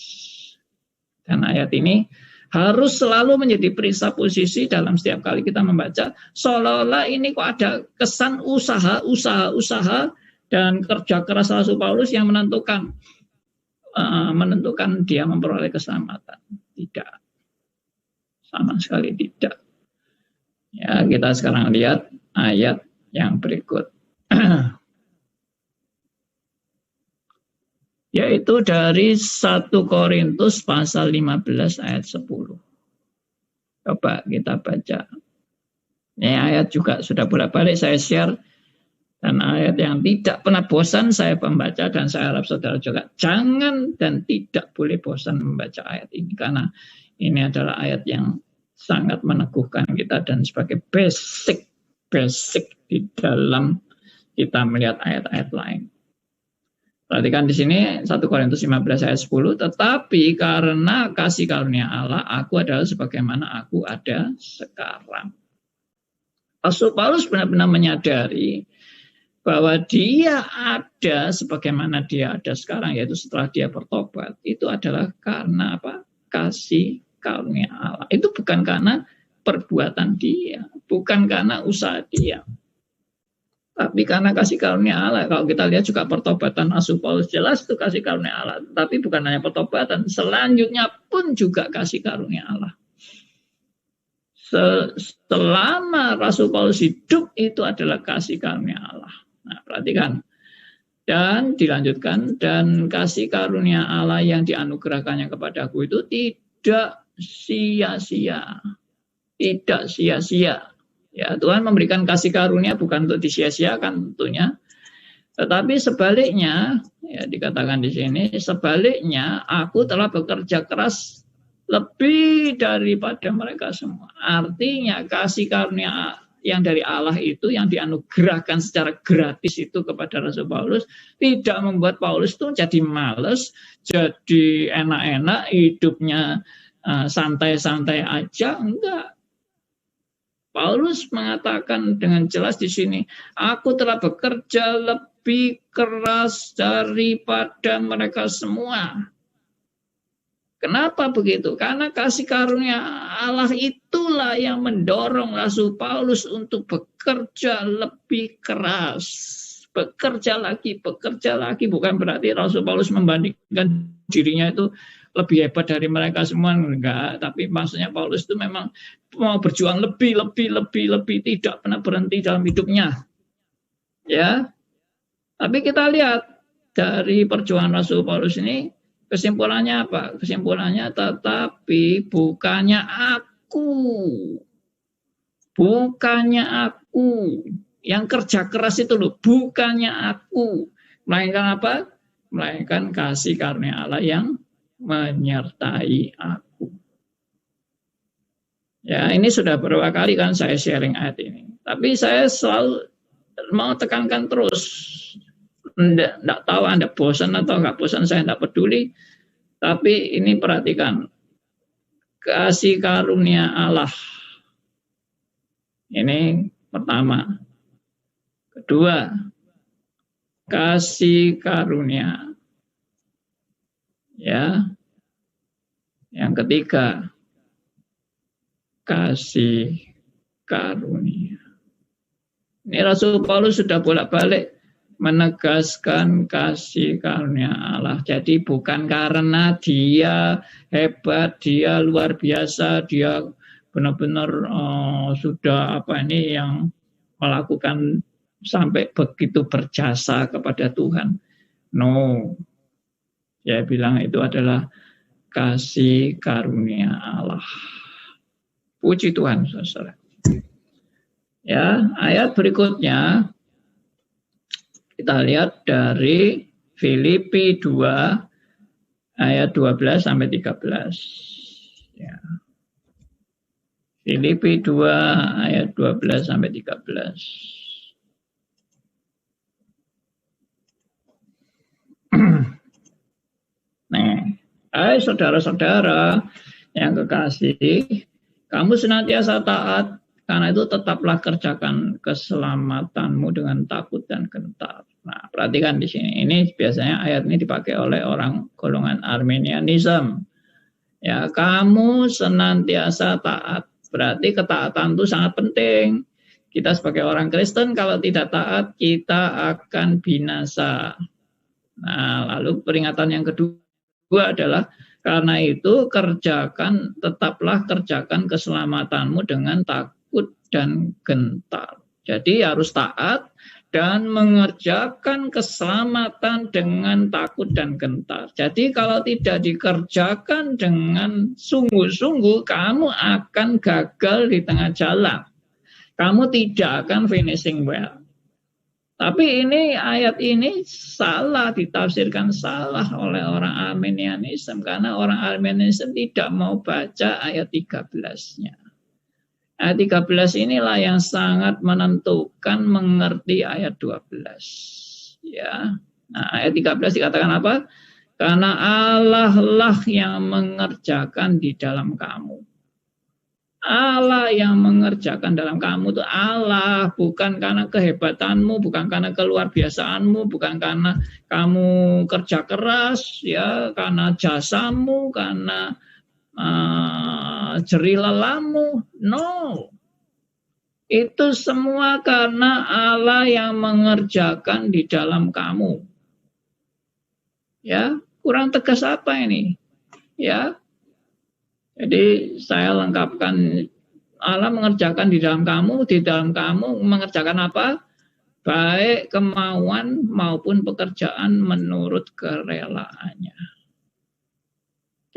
Dan ayat ini harus selalu menjadi perisa posisi dalam setiap kali kita membaca. Seolah-olah ini kok ada kesan usaha dan kerja keras Rasul Paulus yang menentukan dia memperoleh keselamatan. Tidak. Sama sekali tidak. Ya, kita sekarang lihat ayat yang berikut. Yaitu dari 1 Korintus pasal 15 ayat 10. Coba kita baca. Ini ayat juga sudah bolak-balik saya share. Dan ayat yang tidak pernah bosan saya membaca, dan saya harap saudara juga jangan dan tidak boleh bosan membaca ayat ini. Karena ini adalah ayat yang sangat meneguhkan kita dan sebagai basic di dalam kita melihat ayat-ayat lain. Perhatikan di sini 1 Korintus 15 ayat 10, tetapi karena kasih karunia Allah, aku adalah sebagaimana aku ada sekarang. Rasul Paulus benar-benar menyadari bahwa dia ada sebagaimana dia ada sekarang, yaitu setelah dia bertobat. Itu adalah karena apa? Kasih karunia Allah. Itu bukan karena perbuatan dia, bukan karena usaha dia, tapi karena kasih karunia Allah. Kalau kita lihat juga pertobatan Rasul Paulus, jelas itu kasih karunia Allah. Tapi bukan hanya pertobatan, selanjutnya pun juga kasih karunia Allah. Selama Rasul Paulus hidup, itu adalah kasih karunia Allah. Nah, perhatikan. Dan dilanjutkan, dan kasih karunia Allah yang dianugerahkannya kepadaku itu tidak sia-sia. Tidak sia-sia. Ya, Tuhan memberikan kasih karunia bukan untuk disia-siakan tentunya. Tetapi sebaliknya, ya dikatakan di sini, sebaliknya aku telah bekerja keras lebih daripada mereka semua. Artinya kasih karunia yang dari Allah itu yang dianugerahkan secara gratis itu kepada Rasul Paulus tidak membuat Paulus itu jadi malas, jadi enak-enak hidupnya, santai-santai aja, enggak. Paulus mengatakan dengan jelas di sini, aku telah bekerja lebih keras daripada mereka semua. Kenapa begitu? Karena kasih karunia Allah itulah yang mendorong Rasul Paulus untuk bekerja lebih keras. Bekerja lagi. Bukan berarti Rasul Paulus membandingkan dirinya itu lebih hebat dari mereka semua. Enggak. Tapi maksudnya Paulus itu memang mau berjuang lebih. Tidak pernah berhenti dalam hidupnya. Ya. Tapi kita lihat dari perjuangan Rasul Paulus ini, kesimpulannya apa? Kesimpulannya tetapi bukannya aku yang kerja keras itu loh, bukannya aku, melainkan apa? Melainkan kasih karunia Allah yang menyertai aku. Ya, ini sudah beberapa kali kan saya sharing ayat ini. Tapi saya selalu mau tekankan terus. Tidak tahu Anda bosan atau nggak bosan, saya tidak peduli. Tapi ini perhatikan, kasih karunia Allah. Ini pertama. Kedua, kasih karunia. Ya. Yang ketiga, kasih karunia. Ini Rasul Paulus sudah bolak-balik menegaskan kasih karunia Allah. Jadi bukan karena dia hebat, dia luar biasa, dia benar-benar sudah yang melakukan sampai begitu berjasa kepada Tuhan. No, saya bilang itu adalah kasih karunia Allah. Puji Tuhan, saudara. Ya, ayat berikutnya kita lihat dari Filipi 2 ayat 12 sampai 13. Ya. Filipi 2 ayat 12 sampai 13. Nah, hai saudara-saudara yang kekasih, kamu senantiasa taat, karena itu tetaplah kerjakan keselamatanmu dengan takut dan gentar. Nah, perhatikan di sini. Ini biasanya ayat ini dipakai oleh orang golongan Arminianism. Ya, kamu senantiasa taat. Berarti ketaatan itu sangat penting. Kita sebagai orang Kristen kalau tidak taat, kita akan binasa. Nah, lalu peringatan yang kedua adalah karena itu tetaplah kerjakan keselamatanmu dengan takut dan gentar. Jadi harus taat dan mengerjakan keselamatan dengan takut dan gentar. Jadi kalau tidak dikerjakan dengan sungguh-sungguh, kamu akan gagal di tengah jalan. Kamu tidak akan finishing well. Tapi ini ayat ini salah, ditafsirkan salah oleh orang Arminianism. Karena orang Arminianism tidak mau baca ayat 13-nya. Ayat 13 inilah yang sangat menentukan mengerti ayat 12. Ya. Nah, ayat 13 dikatakan apa? Karena Allah lah yang mengerjakan di dalam kamu. Allah yang mengerjakan dalam kamu itu Allah, bukan karena kehebatanmu, bukan karena keluar biasaanmu, bukan karena kamu kerja keras, ya, karena jasamu, karena jerih lelamu. No, itu semua karena Allah yang mengerjakan di dalam kamu. Ya, kurang tegas apa ini? Ya. Jadi saya lengkapkan, Allah mengerjakan di dalam kamu mengerjakan apa? Baik kemauan maupun pekerjaan menurut kerelaannya.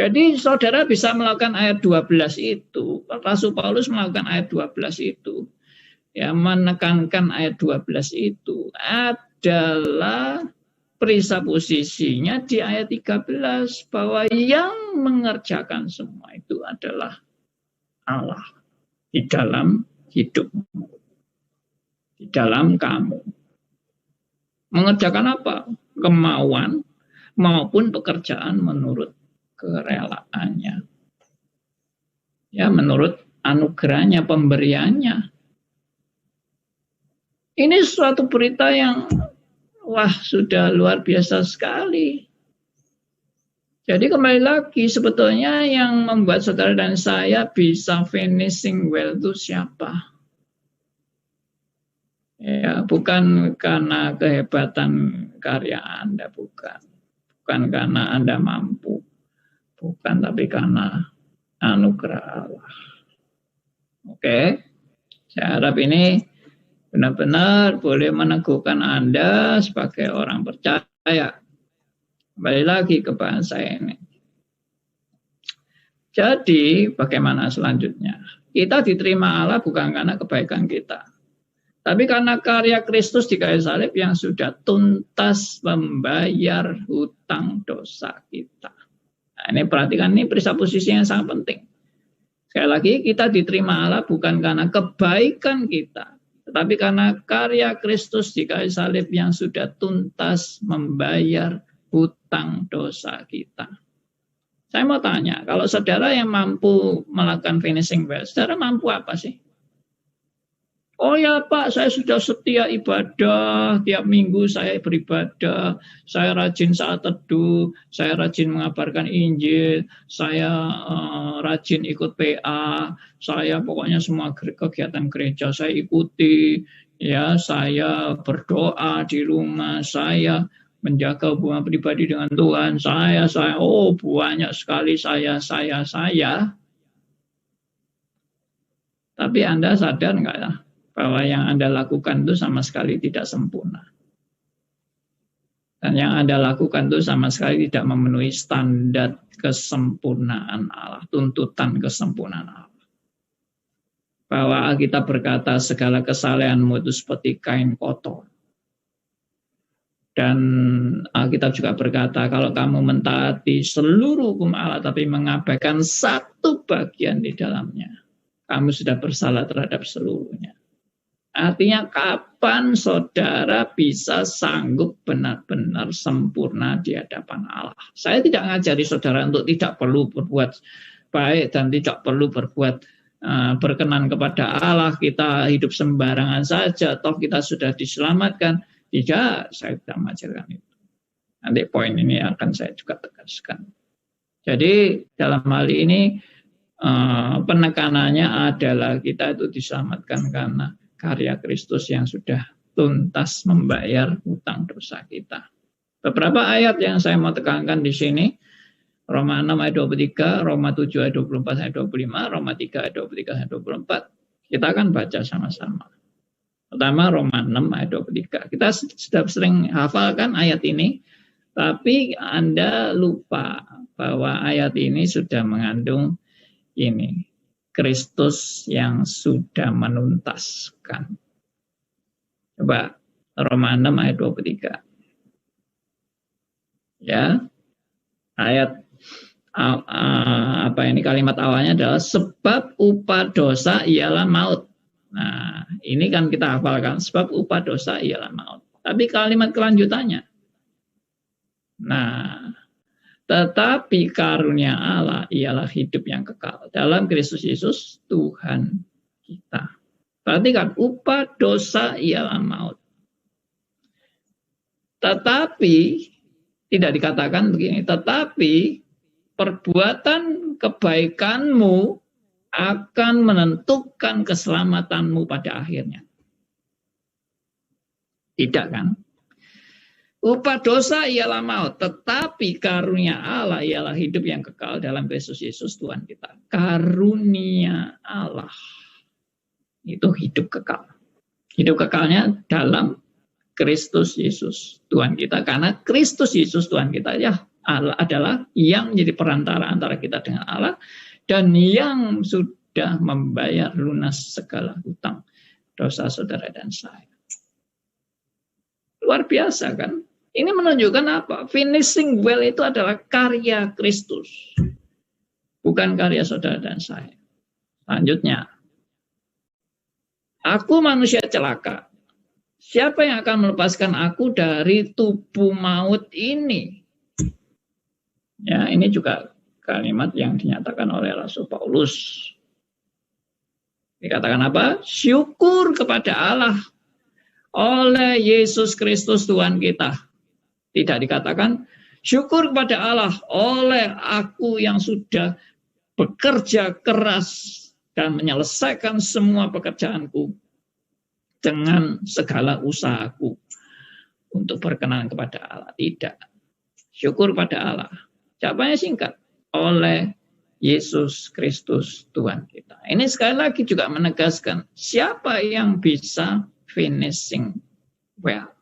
Jadi saudara bisa melakukan ayat 12 itu, Rasul Paulus melakukan ayat 12 itu, ya, menekankan ayat 12 itu adalah presupposisinya di ayat 13 bahwa yang mengerjakan semua itu adalah Allah di dalam hidupmu, di dalam kamu. Mengerjakan apa? Kemauan maupun pekerjaan menurut kerelaannya. Ya, menurut anugerahnya, pemberiannya. Ini suatu berita yang wah, sudah luar biasa sekali. Jadi kembali lagi, sebetulnya yang membuat saudara dan saya bisa finishing well itu siapa? Ya, bukan karena kehebatan karya Anda, bukan. Bukan karena Anda mampu. Bukan, tapi karena anugerah Allah. Oke? Saya harap ini benar-benar boleh meneguhkan Anda sebagai orang percaya. Kembali lagi ke bahasa ini. Jadi, bagaimana selanjutnya? Kita diterima Allah bukan karena kebaikan kita, tapi karena karya Kristus di kayu salib yang sudah tuntas membayar hutang dosa kita. Nah, ini perhatikan, ini presupposisi yang sangat penting. Sekali lagi, kita diterima Allah bukan karena kebaikan kita, tetapi karena karya Kristus di kayu salib yang sudah tuntas membayar hutang dosa kita. Saya mau tanya, kalau saudara yang mampu melakukan finishing well, saudara mampu apa sih? Oh ya Pak, saya sudah setia ibadah, tiap minggu saya beribadah, saya rajin saat teduh, saya rajin mengabarkan Injil, saya rajin ikut PA, saya pokoknya semua kegiatan gereja saya ikuti, ya, saya berdoa di rumah, saya menjaga hubungan pribadi dengan Tuhan, saya, oh banyak sekali saya. Tapi Anda sadar nggak ya, bahwa yang Anda lakukan itu sama sekali tidak sempurna. Dan yang Anda lakukan itu sama sekali tidak memenuhi standar kesempurnaan Allah, tuntutan kesempurnaan Allah. bahwa Alkitab berkata segala kesalehanmu itu seperti kain kotor. Dan Alkitab juga berkata kalau kamu mentaati seluruh hukum Allah tapi mengabaikan satu bagian di dalamnya, kamu sudah bersalah terhadap seluruhnya. Artinya kapan saudara bisa sanggup benar-benar sempurna di hadapan Allah? Saya tidak ngajari saudara untuk tidak perlu berbuat baik dan tidak perlu berbuat berkenan kepada Allah, kita hidup sembarangan saja, toh kita sudah diselamatkan. Tidak, saya tidak mengajarkan itu. Nanti poin ini akan saya juga tegaskan. Jadi dalam hal ini penekanannya adalah kita itu diselamatkan karena karya Kristus yang sudah tuntas membayar hutang dosa kita. Beberapa ayat yang saya mau tekankan di sini, Roma 6 ayat 23, Roma 7 ayat 24 ayat 25, Roma 3 ayat 23 ayat 24. Kita akan baca sama-sama. Pertama Roma 6 ayat 23. Kita sudah sering hafalkan ayat ini, tapi Anda lupa bahwa ayat ini sudah mengandung ini, Kristus yang sudah menuntaskan. Coba Roma 6 ayat 23. Ya. Ayat kalimat awalnya adalah sebab upah dosa ialah maut. Nah, ini kan kita hafalkan, sebab upah dosa ialah maut. Tapi kalimat kelanjutannya, nah, tetapi karunia Allah ialah hidup yang kekal dalam Kristus Yesus Tuhan kita. Perhatikan, upah dosa ialah maut. Tetapi, tidak dikatakan begini, tetapi perbuatan kebaikanmu akan menentukan keselamatanmu pada akhirnya. Tidak kan? Upah dosa ialah maut, tetapi karunia Allah ialah hidup yang kekal dalam Kristus Yesus Tuhan kita. Karunia Allah itu hidup kekal. Hidup kekalnya dalam Kristus Yesus Tuhan kita. Karena Kristus Yesus Tuhan kita ya Allah adalah yang menjadi perantara antara kita dengan Allah, dan yang sudah membayar lunas segala hutang dosa saudara dan saya. Luar biasa kan? Ini menunjukkan apa? Finishing well itu adalah karya Kristus, bukan karya saudara dan saya. Selanjutnya, aku manusia celaka. Siapa yang akan melepaskan aku dari tubuh maut ini? Ya, ini juga kalimat yang dinyatakan oleh Rasul Paulus. Dikatakan apa? Syukur kepada Allah oleh Yesus Kristus Tuhan kita. Tidak dikatakan syukur kepada Allah oleh aku yang sudah bekerja keras dan menyelesaikan semua pekerjaanku dengan segala usahaku untuk berkenan kepada Allah. Tidak. Syukur pada Allah. Jawabannya singkat. Oleh Yesus Kristus Tuhan kita. Ini sekali lagi juga menegaskan siapa yang bisa finishing well.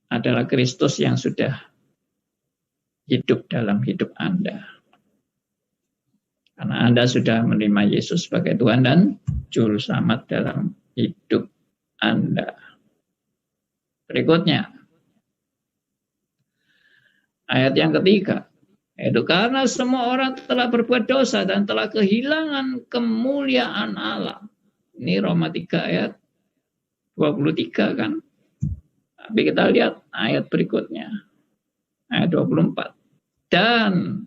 Adalah Kristus yang sudah hidup dalam hidup Anda. Karena Anda sudah menerima Yesus sebagai Tuhan dan Juru Selamat dalam hidup Anda. Berikutnya, ayat yang ketiga, yaitu karena semua orang telah berbuat dosa dan telah kehilangan kemuliaan Allah. Ini Roma 3 ayat 23 kan. Tapi kita lihat ayat berikutnya. Ayat 24. Dan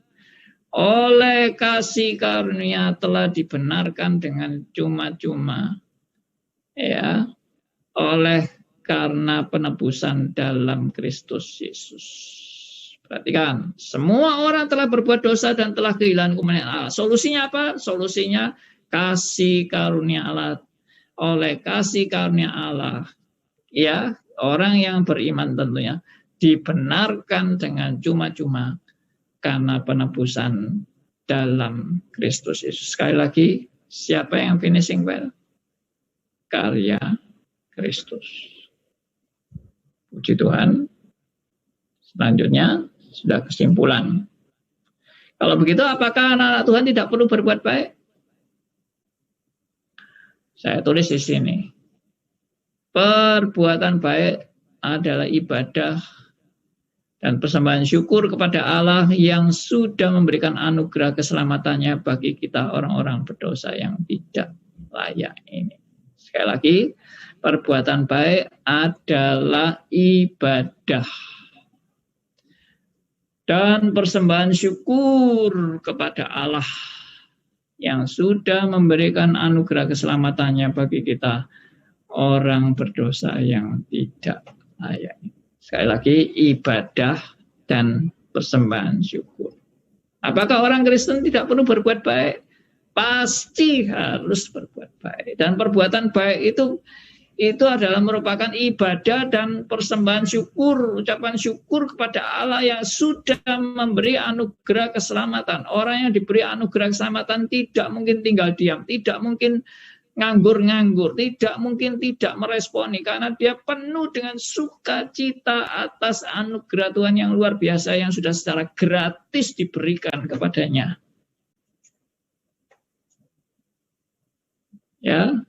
oleh kasih karunia telah dibenarkan dengan cuma-cuma. Ya, oleh karena penebusan dalam Kristus Yesus. Perhatikan, semua orang telah berbuat dosa dan telah kehilangan kemuliaan Allah. Solusinya apa? Solusinya kasih karunia Allah. Oleh kasih karunia Allah, ya, orang yang beriman tentunya dibenarkan dengan cuma-cuma karena penebusan dalam Kristus Yesus. Sekali lagi, siapa yang finishing well? Karya Kristus. Puji Tuhan. Selanjutnya, sudah kesimpulan. Kalau begitu, apakah anak-anak Tuhan tidak perlu berbuat baik? Saya tulis di sini. Perbuatan baik adalah ibadah dan persembahan syukur kepada Allah yang sudah memberikan anugerah keselamatannya bagi kita orang-orang berdosa yang tidak layak ini. Sekali lagi, perbuatan baik adalah ibadah dan persembahan syukur kepada Allah yang sudah memberikan anugerah keselamatannya bagi kita orang berdosa yang tidak layak. Sekali lagi, ibadah dan persembahan syukur. Apakah orang Kristen tidak perlu berbuat baik? Pasti harus berbuat baik. Dan perbuatan baik itu adalah merupakan ibadah dan persembahan syukur, ucapan syukur kepada Allah yang sudah memberi anugerah keselamatan. Orang yang diberi anugerah keselamatan tidak mungkin tinggal diam, tidak mungkin nganggur-nganggur, tidak mungkin tidak meresponi, karena dia penuh dengan sukacita atas anugerah Tuhan yang luar biasa yang sudah secara gratis diberikan kepadanya. Ya,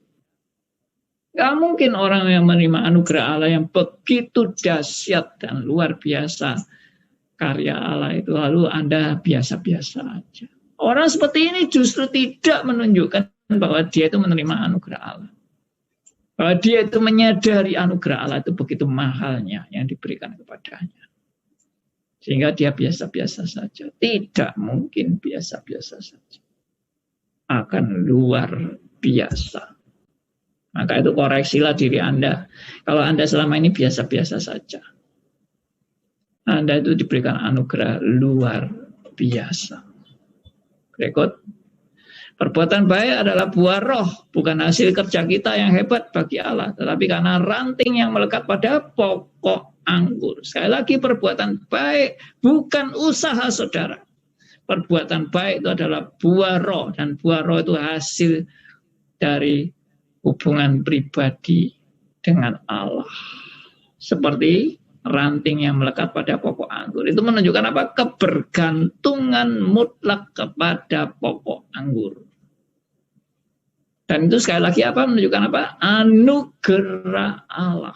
nggak mungkin orang yang menerima anugerah Allah yang begitu dahsyat dan luar biasa karya Allah itu lalu Anda biasa-biasa aja. Orang seperti ini justru tidak menunjukkan bahwa dia itu menerima anugerah Allah. Bahwa dia itu menyadari anugerah Allah itu begitu mahalnya yang diberikan kepadanya. Sehingga dia biasa-biasa saja. Tidak mungkin biasa-biasa saja. Akan luar biasa. Maka itu koreksilah diri Anda. Kalau Anda selama ini biasa-biasa saja. Anda itu diberikan anugerah luar biasa. Berikut. Perbuatan baik adalah buah roh, bukan hasil kerja kita yang hebat bagi Allah, tetapi karena ranting yang melekat pada pokok anggur. Sekali lagi, perbuatan baik bukan usaha saudara. Perbuatan baik itu adalah buah roh, dan buah roh itu hasil dari hubungan pribadi dengan Allah. Seperti ranting yang melekat pada pokok anggur. Itu menunjukkan apa? Kebergantungan mutlak kepada pokok anggur. Dan itu sekali lagi apa? Menunjukkan apa? Anugerah Allah.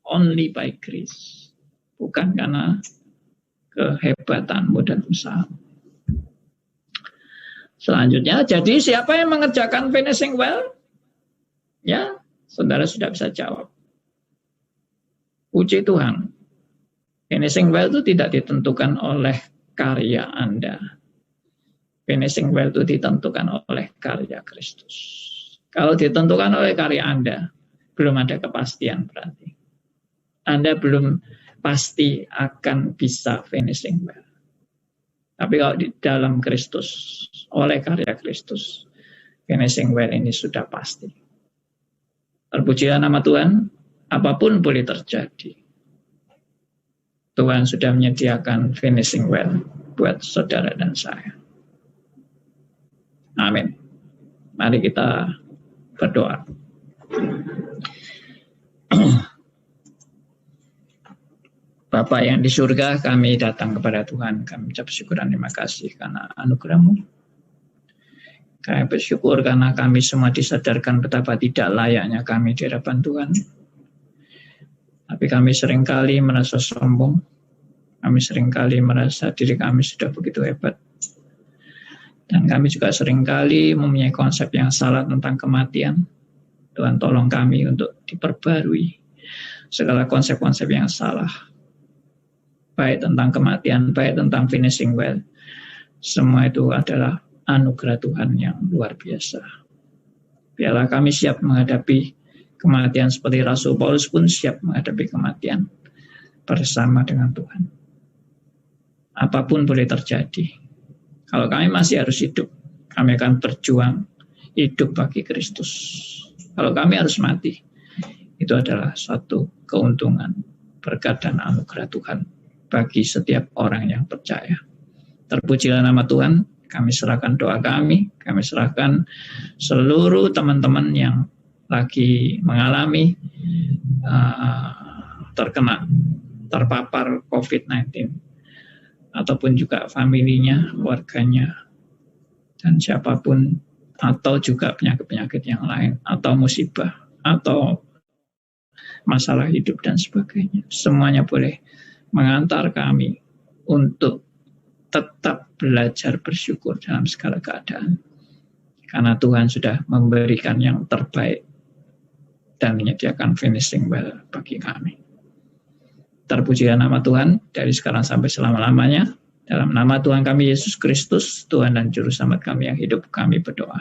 Only by grace. Bukan karena kehebatanmu dan usaha. Selanjutnya, jadi siapa yang mengerjakan finishing well? Ya, saudara sudah bisa jawab. Puji Tuhan. Finishing well itu tidak ditentukan oleh karya Anda. Finishing well itu ditentukan oleh karya Kristus. Kalau ditentukan oleh karya Anda, belum ada kepastian berarti. Anda belum pasti akan bisa finishing well. Tapi kalau di dalam Kristus, oleh karya Kristus, finishing well ini sudah pasti. Terpujilah nama Tuhan, apapun boleh terjadi. Tuhan sudah menyediakan finishing well buat saudara dan saya. Amin. Mari kita berdoa. Bapa yang di surga, kami datang kepada Tuhan. Kami ucap syukur dan terima kasih karena anugerah-Mu. Kami bersyukur karena kami semua disadarkan betapa tidak layaknya kami di hadapan Tuhan. Tapi kami seringkali merasa sombong. Kami seringkali merasa diri kami sudah begitu hebat. Dan kami juga seringkali mempunyai konsep yang salah tentang kematian. Tuhan tolong kami untuk diperbarui segala konsep-konsep yang salah. Baik tentang kematian, baik tentang finishing well. Semua itu adalah anugerah Tuhan yang luar biasa. Biarlah kami siap menghadapi kematian seperti Rasul Paulus pun siap menghadapi kematian bersama dengan Tuhan. Apapun boleh terjadi. Kalau kami masih harus hidup, kami akan berjuang hidup bagi Kristus. Kalau kami harus mati, itu adalah satu keuntungan, berkat dan anugerah Tuhan bagi setiap orang yang percaya. Terpujilah nama Tuhan, kami serahkan doa kami serahkan seluruh teman-teman yang lagi mengalami terpapar COVID-19. Ataupun juga familinya, keluarganya, dan siapapun atau juga penyakit-penyakit yang lain, atau musibah, atau masalah hidup dan sebagainya. Semuanya boleh mengantar kami untuk tetap belajar bersyukur dalam segala keadaan. Karena Tuhan sudah memberikan yang terbaik dan menyediakan finishing well bagi kami. Terpujilah nama Tuhan dari sekarang sampai selama-lamanya. Dalam nama Tuhan kami Yesus Kristus, Tuhan dan Juru Selamat kami yang hidup, kami berdoa.